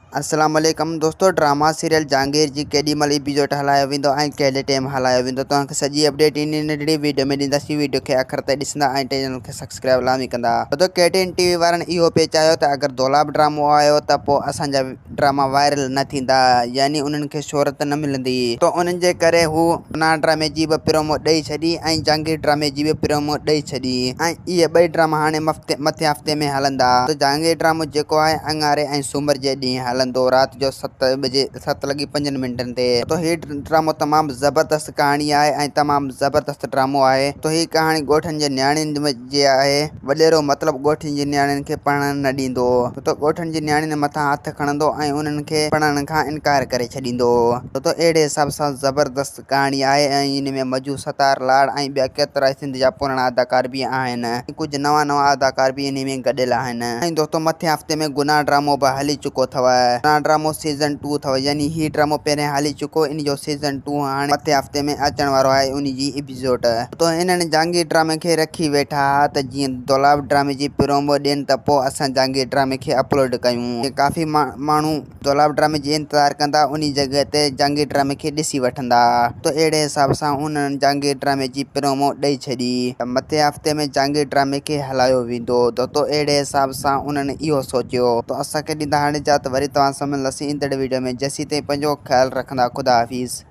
अस्सलाम वालेकुम दोस्तों। ड्रामा सीरियल जहांगीर जी केॾीमहिल एपिसोड हलायो वेंदो ऐं कहिड़े टाइम हलायो वेंदो, तव्हांखे सॼी अपडेट इन नंढड़ी वीडियो में ॾींदासीं। वीडियो खे आख़िर ताईं ॾिसंदा ऐं चैनल खे सब्सक्राइब लाज़मी कंदा। तो KTN टीवी वारनि इहो पिए चाहियो त अगरि दौलाब ड्रामो आयो त पोइ असांजा ड्रामा वायरल न थींदा, यानी उन्हनि खे शोहरत न मिलंदी। तो उन्हनि जे करे हू ना ड्रामे जी बि प्रोमो ॾेई छॾी ऐं जहांगीर ड्रामे जी बि प्रोमो ॾेई छॾी ऐं इहे ॿई ड्रामा हाणे मथे हफ़्ते में हलंदा। तो जहांगीर ड्रामो जेको आहे अंगारे ऐं सूमर जे ॾींहुं हलंदो राति जो 7:05 ते। तो ही ड्रामो तमामु ज़बरदस्त कहाणी आहे ऐं तमामु ज़बरदस्त ड्रामो आहे। तो ही कहाणी ॻोठनि जे न्याणियुनि जे आहे। वॾेरो मतिलबु ॻोठनि जी न्याणियुनि खे पढ़णु न ॾींदो, तो ॻोठनि जी न्याणियुनि मथां हथु खणंदो ऐं उन्हनि खे पढ़ण खां इनकार करे छॾींदो। तो अहिड़े हिसाब सां ज़बरदस्त कहाणी आहे ऐं इन में मजू सतार लाड़ ऐं ॿिया केतिरा सिंध जा पुराणा अदाकार बि आहिनि। कुझु नवां अदाकार बि इन में गॾियल आहिनि। ऐं दोस्तों मथे हफ़्ते में गुनाह ड्रामो बि हली चुको अथव। गुनाह ड्रामो सीज़न 2 अथव, यानी ही ड्रामो पहिरियों हली चुको, इन जो सीज़न 2 हाणे मथे हफ़्ते में अचण वारो आहे उन जी एपिसोड। तो हिननि जहांगीर ड्रामे खे रखी वेठा त जीअं दौलाब ड्रामे जी प्रोमो ॾियनि त पोइ असां जहांगीर ड्रामे खे अपलोड कयूं। काफ़ी माण्हू दौलाब ड्रामे जी इंतज़ार कंदा, उन जॻह ते जहांगीर ड्रामे खे ॾिसी वठंदा। तो अहिड़े हिसाब सां उन्हनि जहांगीर ड्रामे जी प्रोमो ॾेई छॾी त मथे हफ़्ते में जहांगीर ड्रामे खे हलायो वेंदो। तो अहिड़े हिसाब सां उन्हनि इहो सोचियो। तो असांखे ॾींदा हाणे इजाज़त, वरी तव्हां सां मिलंदासीं ईंदड़ वीडियो में। जेसीं ताईं पंहिंजो ख़्यालु रखंदा। ख़ुदा हाफ़िज़।